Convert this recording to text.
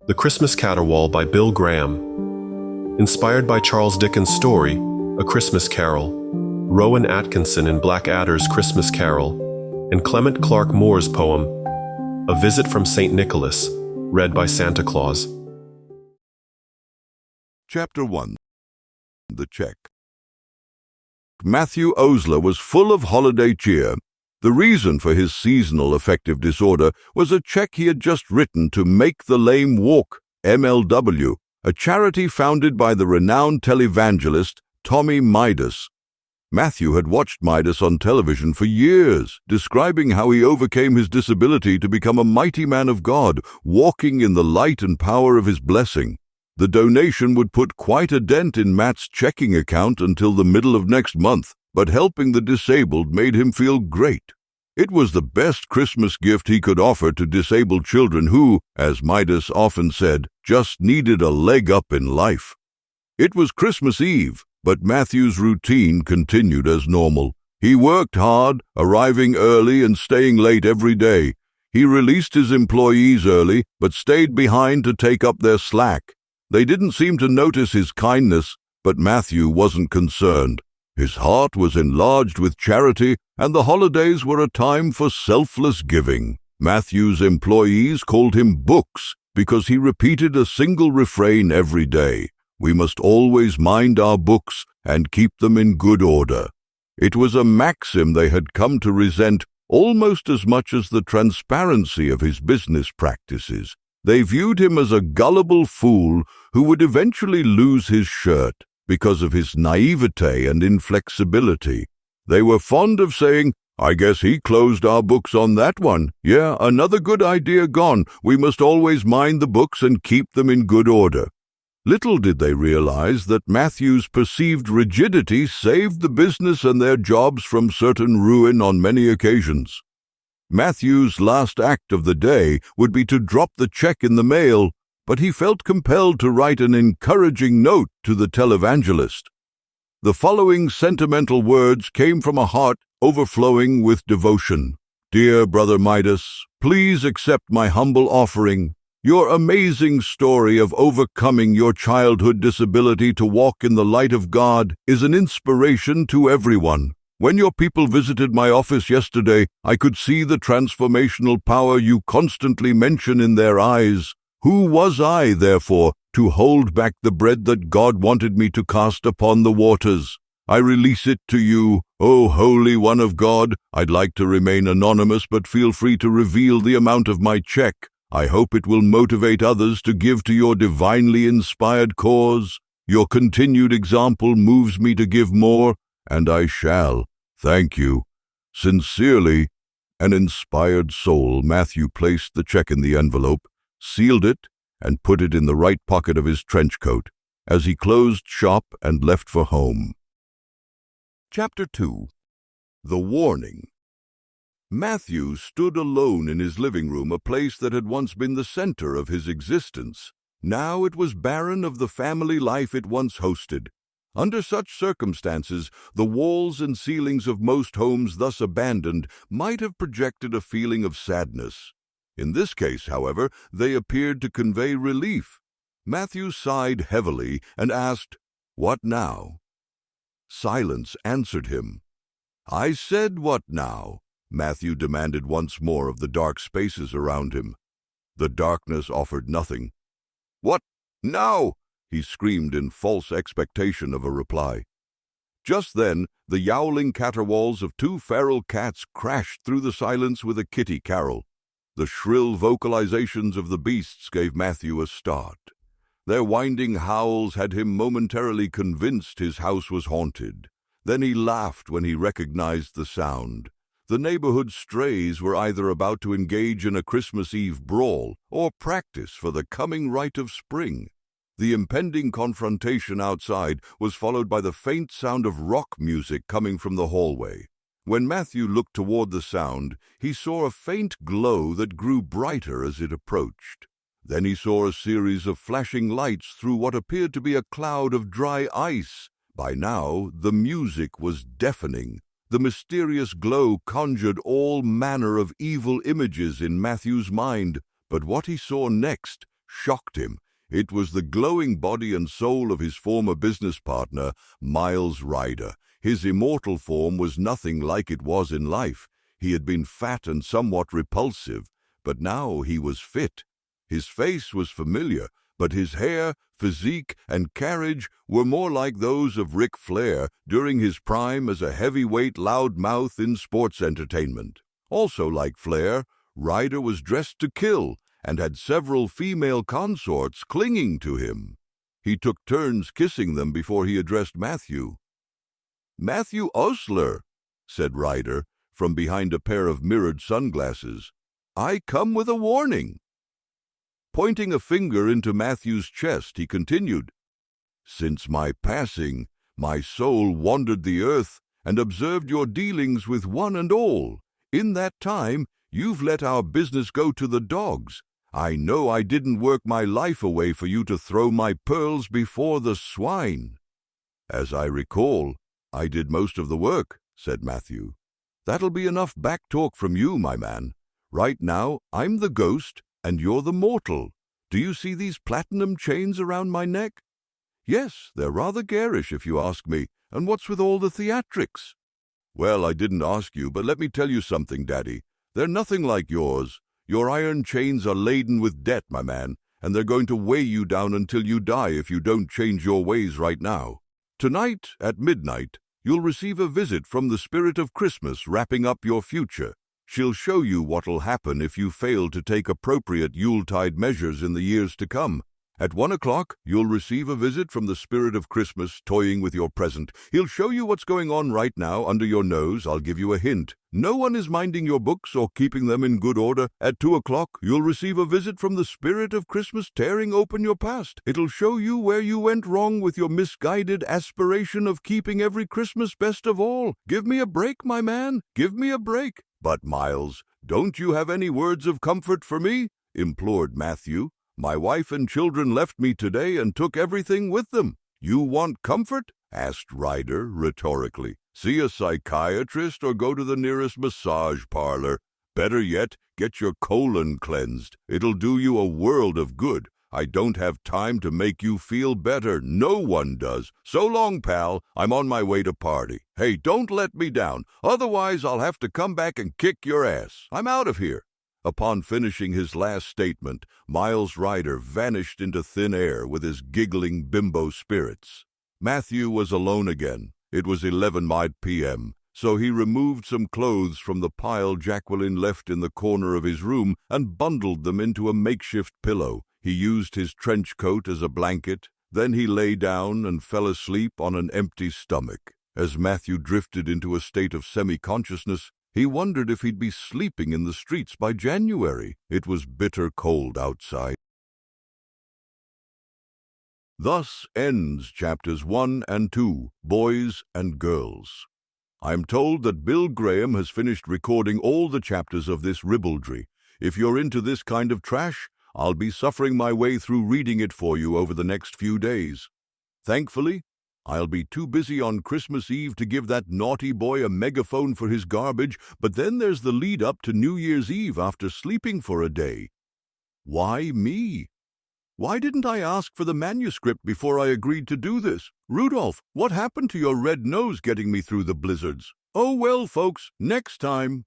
The Christmas Caterwaul by Bill Graham. Inspired by Charles Dickens' story, A Christmas Carol, Rowan Atkinson in Blackadder's Christmas Carol, and Clement Clarke Moore's poem, A Visit from St. Nicholas, read by Santa Claus. Chapter 1. The Check. Matthew Osler was full of holiday cheer. The reason for his seasonal affective disorder was a check he had just written to Make the Lame Walk, MLW, a charity founded by the renowned televangelist Tommy Midas. Matthew had watched Midas on television for years, describing how he overcame his disability to become a mighty man of God, walking in the light and power of his blessing. The donation would put quite a dent in Matt's checking account until the middle of next month, but helping the disabled made him feel great. It was the best Christmas gift he could offer to disabled children who, as Midas often said, just needed a leg up in life. It was Christmas Eve, but Matthew's routine continued as normal. He worked hard, arriving early and staying late every day. He released his employees early, but stayed behind to take up their slack. They didn't seem to notice his kindness, but Matthew wasn't concerned. His heart was enlarged with charity, and the holidays were a time for selfless giving. Matthew's employees called him Books because he repeated a single refrain every day. We must always mind our books and keep them in good order. It was a maxim they had come to resent almost as much as the transparency of his business practices. They viewed him as a gullible fool who would eventually lose his shirt because of his naivete and inflexibility. They were fond of saying, "I guess he closed our books on that one. Yeah, another good idea gone. We must always mind the books and keep them in good order." Little did they realize that Matthew's perceived rigidity saved the business and their jobs from certain ruin on many occasions. Matthew's last act of the day would be to drop the check in the mail, but he felt compelled to write an encouraging note to the televangelist. The following sentimental words came from a heart overflowing with devotion. "Dear Brother Midas, please accept my humble offering. Your amazing story of overcoming your childhood disability to walk in the light of God is an inspiration to everyone. When your people visited my office yesterday, I could see the transformational power you constantly mention in their eyes. Who was I, therefore, to hold back the bread that God wanted me to cast upon the waters? I release it to you, O Holy One of God. I'd like to remain anonymous, but feel free to reveal the amount of my check. I hope it will motivate others to give to your divinely inspired cause. Your continued example moves me to give more, and I shall. Thank you. Sincerely, an inspired soul." Matthew placed the check in the envelope, sealed it, and put it in the right pocket of his trench coat as he closed shop and left for home. Chapter 2. The Warning. Matthew stood alone in his living room, a place that had once been the center of his existence. Now it was barren of the family life it once hosted. Under such circumstances, the walls and ceilings of most homes thus abandoned might have projected a feeling of sadness. In this case, however, they appeared to convey relief. Matthew sighed heavily and asked, "What now?" Silence answered him. "I said, what now?" Matthew demanded once more of the dark spaces around him. The darkness offered nothing. "What now?" he screamed in false expectation of a reply. Just then, the yowling caterwauls of two feral cats crashed through the silence with a kitty carol. The shrill vocalizations of the beasts gave Matthew a start. Their winding howls had him momentarily convinced his house was haunted. Then he laughed when he recognized the sound. The neighborhood strays were either about to engage in a Christmas Eve brawl or practice for the coming rite of spring. The impending confrontation outside was followed by the faint sound of rock music coming from the hallway. When Matthew looked toward the sound, he saw a faint glow that grew brighter as it approached. Then he saw a series of flashing lights through what appeared to be a cloud of dry ice. By now, the music was deafening. The mysterious glow conjured all manner of evil images in Matthew's mind, but what he saw next shocked him. It was the glowing body and soul of his former business partner, Miles Ryder. His immortal form was nothing like it was in life. He had been fat and somewhat repulsive, but now he was fit. His face was familiar, but his hair, physique, and carriage were more like those of Ric Flair during his prime as a heavyweight loudmouth in sports entertainment. Also like Flair, Ryder was dressed to kill and had several female consorts clinging to him. He took turns kissing them before he addressed Matthew. "Matthew Osler," said Ryder from behind a pair of mirrored sunglasses, "I come with a warning." Pointing a finger into Matthew's chest, he continued, "Since my passing, my soul wandered the earth and observed your dealings with one and all. In that time, you've let our business go to the dogs. I know I didn't work my life away for you to throw my pearls before the swine." "As I recall, I did most of the work," said Matthew. "That'll be enough back talk from you, my man. Right now, I'm the ghost and you're the mortal. Do you see these platinum chains around my neck?" "Yes, they're rather garish if you ask me. And what's with all the theatrics?" "Well, I didn't ask you, but let me tell you something, Daddy. They're nothing like yours. Your iron chains are laden with debt, my man, and they're going to weigh you down until you die if you don't change your ways right now. Tonight, at midnight, you'll receive a visit from the spirit of Christmas wrapping up your future. She'll show you what'll happen if you fail to take appropriate Yuletide measures in the years to come. At 1 o'clock, you'll receive a visit from the spirit of Christmas toying with your present. He'll show you what's going on right now under your nose. I'll give you a hint. No one is minding your books or keeping them in good order. At 2 o'clock, you'll receive a visit from the spirit of Christmas tearing open your past. It'll show you where you went wrong with your misguided aspiration of keeping every Christmas best of all. Give me a break, my man. Give me a break." "But, Miles, don't you have any words of comfort for me?" implored Matthew. "My wife and children left me today and took everything with them." "You want comfort?" asked Ryder rhetorically. "See a psychiatrist or go to the nearest massage parlor. Better yet, get your colon cleansed. It'll do you a world of good. I don't have time to make you feel better. No one does. So long, pal. I'm on my way to party. Hey, don't let me down. Otherwise, I'll have to come back and kick your ass. I'm out of here." Upon finishing his last statement, Miles Ryder vanished into thin air with his giggling bimbo spirits. Matthew was alone again. It was 11 p.m., so he removed some clothes from the pile Jacqueline left in the corner of his room and bundled them into a makeshift pillow. He used his trench coat as a blanket. Then he lay down and fell asleep on an empty stomach. As Matthew drifted into a state of semi-consciousness, he wondered if he'd be sleeping in the streets by January. It was bitter cold outside. Thus ends chapters 1 and 2, Boys and Girls. I'm told that Bill Graham has finished recording all the chapters of this ribaldry. If you're into this kind of trash, I'll be suffering my way through reading it for you over the next few days. Thankfully, I'll be too busy on Christmas Eve to give that naughty boy a megaphone for his garbage, but then there's the lead up to New Year's Eve after sleeping for a day. Why me? Why didn't I ask for the manuscript before I agreed to do this? Rudolph, what happened to your red nose getting me through the blizzards? Oh well, folks, next time.